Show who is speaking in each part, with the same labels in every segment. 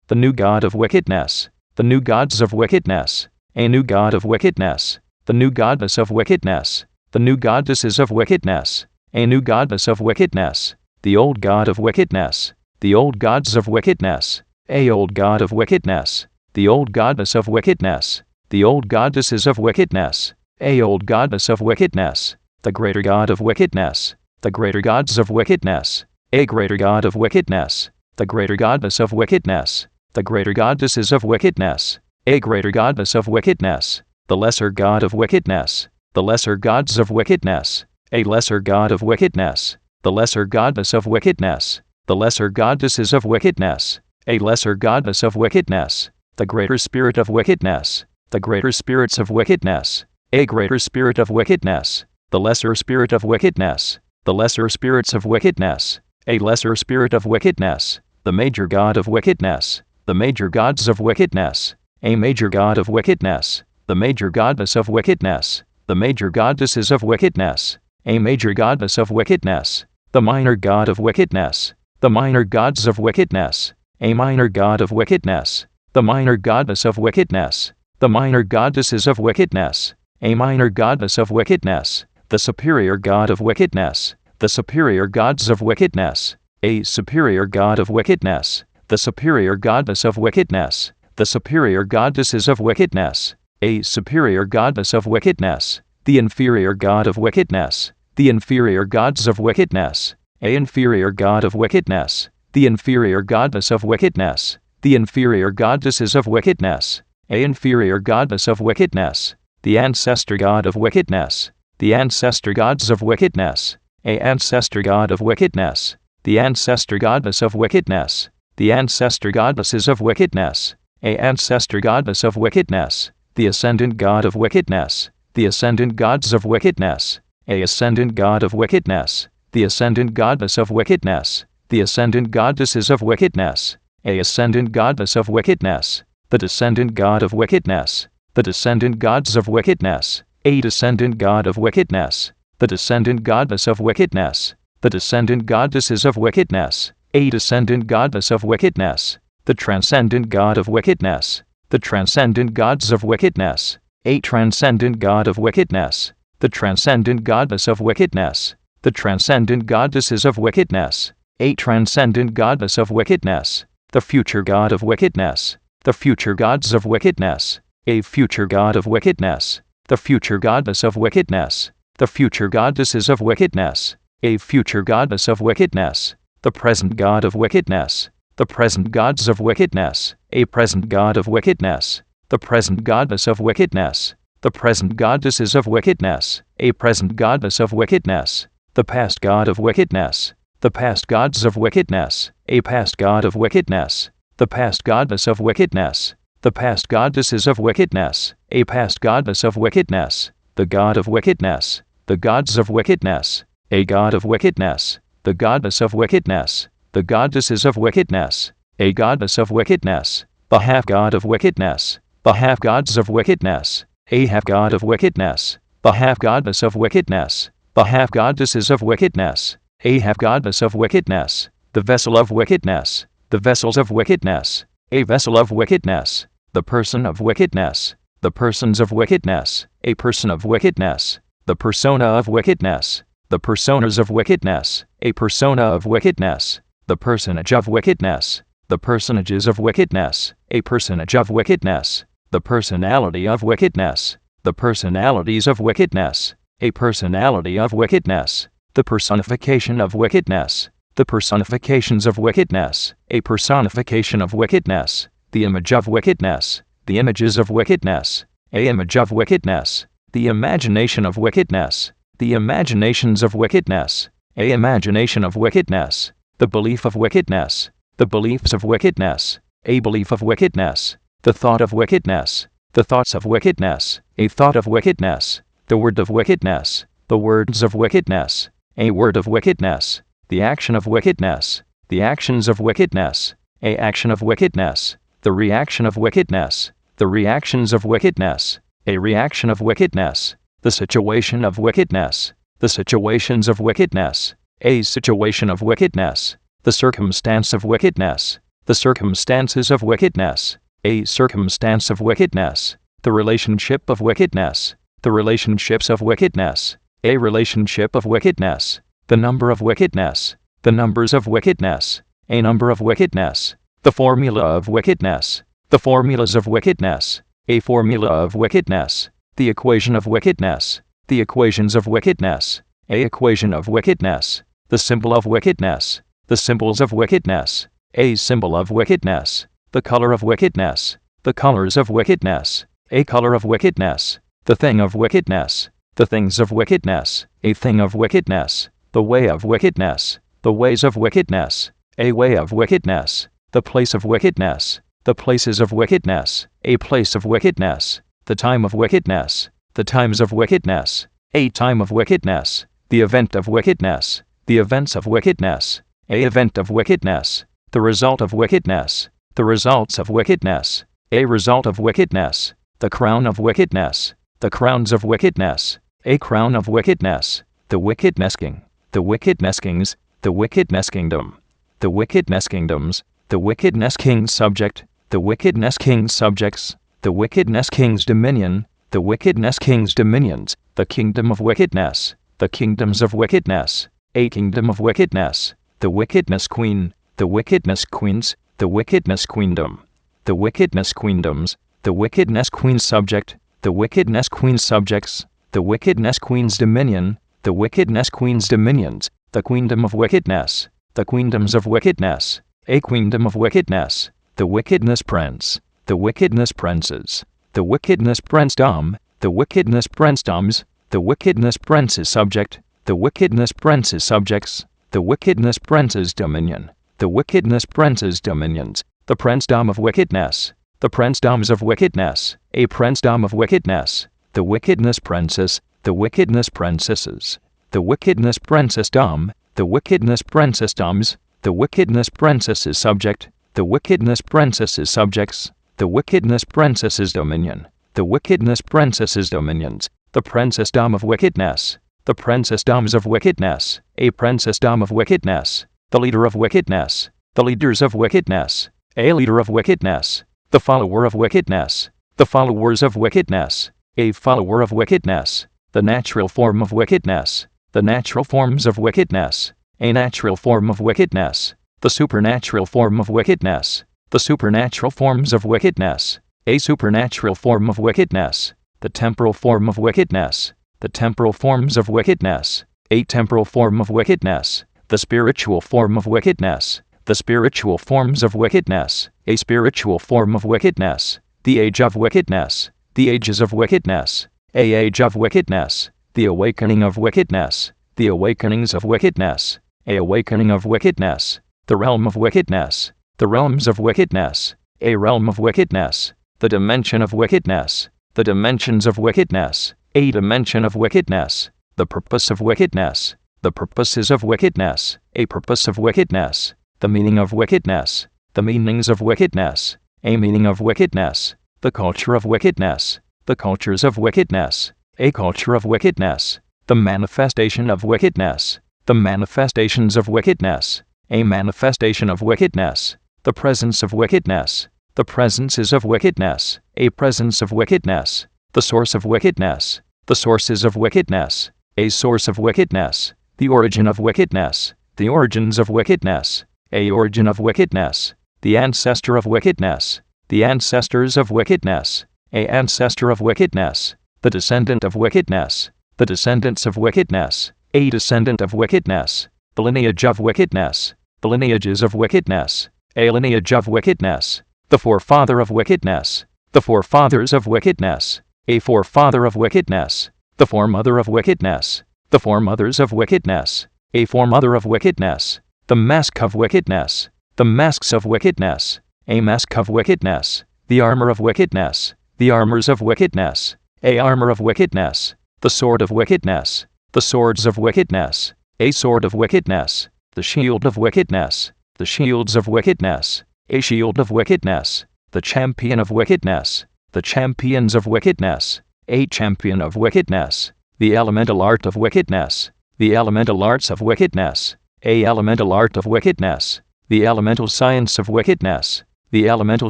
Speaker 1: the new god of wickedness, the new gods of wickedness, a new god of wickedness, the new goddess of wickedness, the new goddesses of wickedness, a new goddess of wickedness, the old god of wickedness, the old gods of wickedness, a old god of wickedness, the old goddess of wickedness, the old goddesses of wickedness, a old goddess of wickedness, the greater god of wickedness, the greater gods of wickedness, a greater god of wickedness, the greater goddess of wickedness, the greater goddesses of wickedness, a greater goddess of wickedness, the lesser god of wickedness, the lesser gods of wickedness, a lesser god of wickedness, the lesser goddess of wickedness, the lesser goddesses of wickedness, a lesser goddess of wickedness, the greater spirit of wickedness, the greater spirits of wickedness, a greater spirit of wickedness, the lesser spirit of wickedness, the lesser spirits of wickedness, a lesser spirit of wickedness, the major god of wickedness, the major gods of wickedness, a major god of wickedness, the major goddess of wickedness, the major goddesses of wickedness, a major goddess of wickedness, the minor god of wickedness, the minor gods of wickedness, a minor god of wickedness, the minor goddess of wickedness, the minor goddesses of wickedness, a minor goddess of wickedness, the superior god of wickedness, the superior gods of wickedness, a superior god of wickedness, the superior goddess of wickedness, the superior goddesses of wickedness, a superior goddess of wickedness, the inferior god of wickedness, the inferior gods of wickedness, a inferior god of wickedness, the inferior goddess of wickedness, the inferior goddesses of wickedness, a inferior goddess of wickedness, the ancestor god of wickedness, the ancestor gods of wickedness, a ancestor god of wickedness, the ancestor goddess of wickedness, the ancestor goddesses of wickedness, a ancestor goddess of wickedness, the ascendant god of wickedness, the ascendant gods of wickedness, a ascendant god of wickedness, the ascendant goddess of wickedness, the ascendant goddesses of wickedness, a ascendant goddess of wickedness, the descendant god of wickedness, the descendant gods of wickedness, a descendant god of wickedness, the descendant goddess of wickedness, the descendant goddesses of wickedness, a descendant goddess of wickedness, the transcendent god of wickedness, the transcendent gods of wickedness, a transcendent god of wickedness, the transcendent goddess of wickedness, the transcendent goddesses of wickedness, a transcendent goddess of wickedness, the future god of wickedness, the future gods of wickedness, a future god of wickedness, the future goddess of wickedness, the future goddesses of wickedness, a future goddess of wickedness, the present god of wickedness, the present gods of wickedness, a present god of wickedness, the present goddess of wickedness, the present goddesses of wickedness, a present goddess of wickedness, the past god of wickedness, the past gods of wickedness, a past god of wickedness, the past goddess of wickedness, the past goddesses of wickedness, a past goddess of wickedness, the god of wickedness, the gods of wickedness, a god of wickedness, the goddess of wickedness, the goddesses of wickedness, a goddess of wickedness, the half god of wickedness, the half gods of wickedness, a half god of wickedness, the half goddess of wickedness, the half goddesses of wickedness, a half goddess of wickedness, the vessel of wickedness, the vessels of wickedness, a vessel of wickedness, the person of wickedness, the persons of wickedness, a person of wickedness, the persona of wickedness, the personas of wickedness, a persona of wickedness, the personage of wickedness, the personages of wickedness, a personage of wickedness, the personality of wickedness, the personalities of wickedness, a personality of wickedness, the personification of wickedness, the personifications of wickedness, a personification of wickedness, the image of wickedness, the images of wickedness, a image of wickedness, the imagination of wickedness, the imaginations of wickedness, a imagination of wickedness, the belief of wickedness, the beliefs of wickedness, a belief of wickedness, the thought of wickedness, the thoughts of wickedness, a thought of wickedness, the word of wickedness, the words of wickedness, a word of wickedness, the action of wickedness, the actions of wickedness, a action of wickedness, the reaction of wickedness, the reactions of wickedness, a reaction of wickedness, the situation of wickedness, the situations of wickedness, a situation of wickedness, the circumstance of wickedness, The circumstances of wickedness. A circumstance of wickedness. The relationship of wickedness. The relationships of wickedness. A relationship of wickedness. The number of wickedness. The numbers of wickedness. A number of wickedness. The formula of wickedness. The formulas of wickedness. A formula of wickedness. The equation of wickedness. The equations of wickedness. A equation of wickedness. The symbol of wickedness. The symbols of wickedness. A symbol of wickedness. The color of wickedness. The colors of wickedness. A color of wickedness. The thing of wickedness. The things of wickedness. A thing of wickedness. The way of wickedness. The ways of wickedness. A way of wickedness. The place of wickedness. The places of wickedness. A place of wickedness. The time of wickedness. The times of wickedness. A time of wickedness. The event of wickedness. The events of wickedness. A event of wickedness. The result of wickedness. The results of wickedness. A result of wickedness. The crown of wickedness. The crowns of wickedness. A crown of wickedness. The wickedness king. The wickedness kings. The wickedness kingdom. The wickedness kingdoms. The wickedness king's subject. The wickedness king's subjects. The wickedness king's dominion. The wickedness king's dominions. The kingdom of wickedness. The kingdoms of wickedness. A kingdom of wickedness. The wickedness queen. The wickedness queens. The wickedness queendom. The wickedness queendoms. The wickedness queen's subject. The wickedness queen's subjects. The wickedness queen's dominion. The wickedness queen's dominions. The queendom of wickedness. The queendoms of wickedness. A queendom of wickedness. The wickedness prince. The wickedness princes. The wickedness princedom. The wickedness princedoms. The wickedness prince's subject. The wickedness prince's subjects. The wickedness prince's dominion. The wickedness prince's dominions. The princedom of wickedness. The princedoms of wickedness. A princedom of wickedness. The wickedness princess. The wickedness princesses. The wickedness princessdom. The wickedness princessdoms. The wickedness princess's subject. The wickedness princess's subjects. The wickedness princess's dominion. The wickedness princess's dominions. The princessdom of wickedness. The princessdoms of wickedness. A princessdom of wickedness. The leader of wickedness. The leaders of wickedness. A leader of wickedness. The follower of wickedness. The followers of wickedness. A follower of wickedness. The natural form of wickedness. The natural forms of wickedness. A natural form of wickedness. The supernatural form of wickedness. The supernatural forms of wickedness. A supernatural form of wickedness. The temporal form of wickedness. The temporal forms of wickedness. A temporal form of wickedness. The spiritual form of wickedness. The spiritual forms of wickedness. A spiritual form of wickedness. The age of wickedness. The ages of wickedness. A age of wickedness. The awakening of wickedness. The awakenings of wickedness. A awakening of wickedness. The realm of wickedness. The realms of wickedness. A realm of wickedness. The dimension of wickedness. The dimensions of wickedness. A dimension of wickedness. The purpose of wickedness. The purposes of wickedness. A purpose of wickedness. The meaning of wickedness. The meanings of wickedness. A meaning of wickedness. The culture of wickedness. The cultures of wickedness. A culture of wickedness. The manifestation of wickedness. The manifestations of wickedness. A manifestation of wickedness. The presence of wickedness. The presences of wickedness. A presence of wickedness. The source of wickedness. The sources of wickedness. A source of wickedness. The origin of wickedness. The origins of wickedness. A origin of wickedness. The ancestor of wickedness. The ancestors of wickedness. A ancestor of wickedness. The descendant of wickedness. The descendants of wickedness. A descendant of wickedness. The lineage of wickedness. The lineages of wickedness. A lineage of wickedness. The forefather of wickedness. The forefathers of wickedness. A forefather of wickedness. The foremother of wickedness. The foremothers of wickedness. A foremother of wickedness. The mask of wickedness. The masks of wickedness. A mask of wickedness. The armor of wickedness. The armors of wickedness. A armor of wickedness. The sword of wickedness. The swords of wickedness. A sword of wickedness. The shield of wickedness. The shields of wickedness. A shield of wickedness. The champion of wickedness. The champions of wickedness. A champion of wickedness. The elemental art of wickedness. The elemental arts of wickedness. A elemental art of wickedness. The elemental science of wickedness. The elemental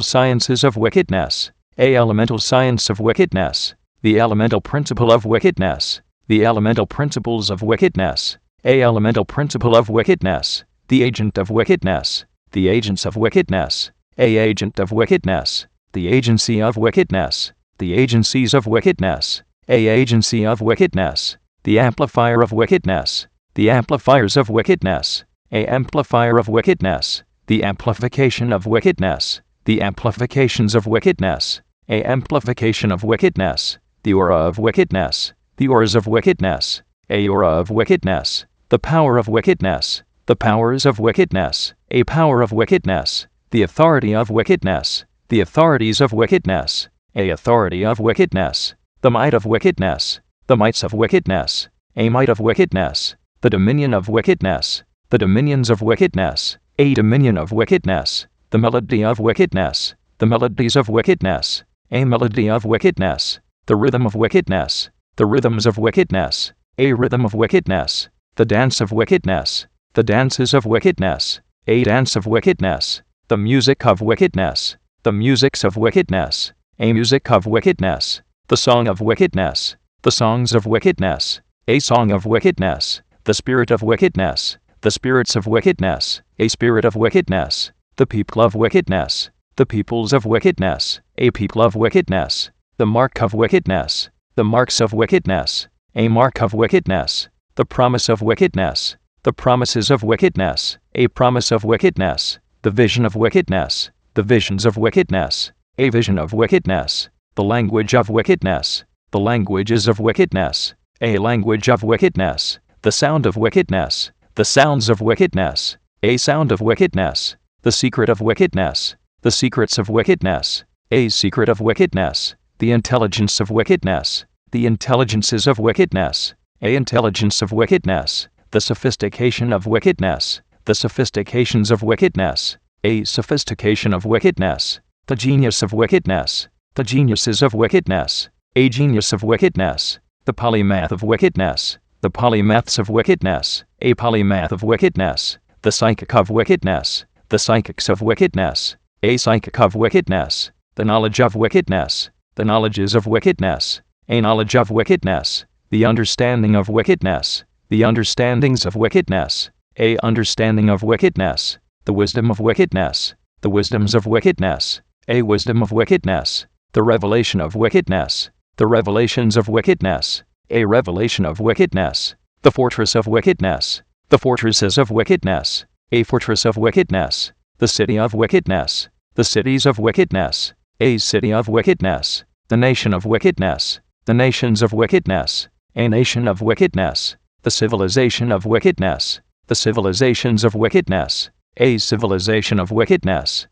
Speaker 1: sciences of wickedness. A elemental science of wickedness. The elemental principle of wickedness. The elemental principles of wickedness. A elemental principle of wickedness. The agent of wickedness. The agents of wickedness. A agent of wickedness. The agency of wickedness. The agencies of wickedness. A agency of wickedness. The amplifier of wickedness. The amplifiers of wickedness. A amplifier of wickedness. The amplification of wickedness. The amplifications of wickedness. A amplification of wickedness. The aura of wickedness. The auras of wickedness. A aura of wickedness. The power of wickedness. The powers of wickedness. A power of wickedness. The authority of wickedness. The authorities of wickedness. A authority of wickedness. The might of wickedness. The mights of wickedness. A might of wickedness. The dominion of wickedness. The dominions of wickedness. A dominion of wickedness. The melody of wickedness. The melodies of wickedness. A melody of wickedness. The rhythm of wickedness. The rhythms of wickedness. A rhythm of wickedness. The dance of wickedness. The dances of wickedness. A dance of wickedness. The music of wickedness. The musics of wickedness. A music of wickedness. The song of wickedness. The songs of wickedness. A song of wickedness. The spirit of wickedness. The spirits of wickedness. A spirit of wickedness. The people of wickedness. The peoples of wickedness. A people of wickedness. The mark of wickedness. The marks of wickedness. A mark of wickedness. The promise of wickedness. The promises of wickedness. A promise of wickedness. The vision of wickedness. The visions of wickedness. A vision of wickedness. The language of wickedness. The languages of wickedness. A language of wickedness. The sound of wickedness. The sounds of wickedness. A sound of wickedness. The secret of wickedness. The secrets of wickedness. A secret of wickedness. The intelligence of wickedness. The intelligences of wickedness. A intelligence of wickedness. The sophistication of wickedness. The sophistications of wickedness. A sophistication of wickedness. The genius of wickedness. The geniuses of wickedness. A genius of wickedness. The polymath of wickedness. The polymaths of wickedness. A polymath of wickedness. The psychic of wickedness. The psychics of wickedness. A psychic of wickedness. The knowledge of wickedness. The knowledges of wickedness. A knowledge of wickedness. The understanding of wickedness. The understandings of wickedness. A understanding of wickedness. The wisdom of wickedness. The wisdoms of wickedness. A wisdom of wickedness. The revelation of wickedness. The revelations of wickedness. A revelation of wickedness. The fortress of wickedness. The fortresses of wickedness. A fortress of wickedness. The city of wickedness. The cities of wickedness. A city of wickedness. The nation of wickedness. The nations of wickedness. A nation of wickedness. The civilization of wickedness. The civilizations of wickedness. A civilization of wickedness.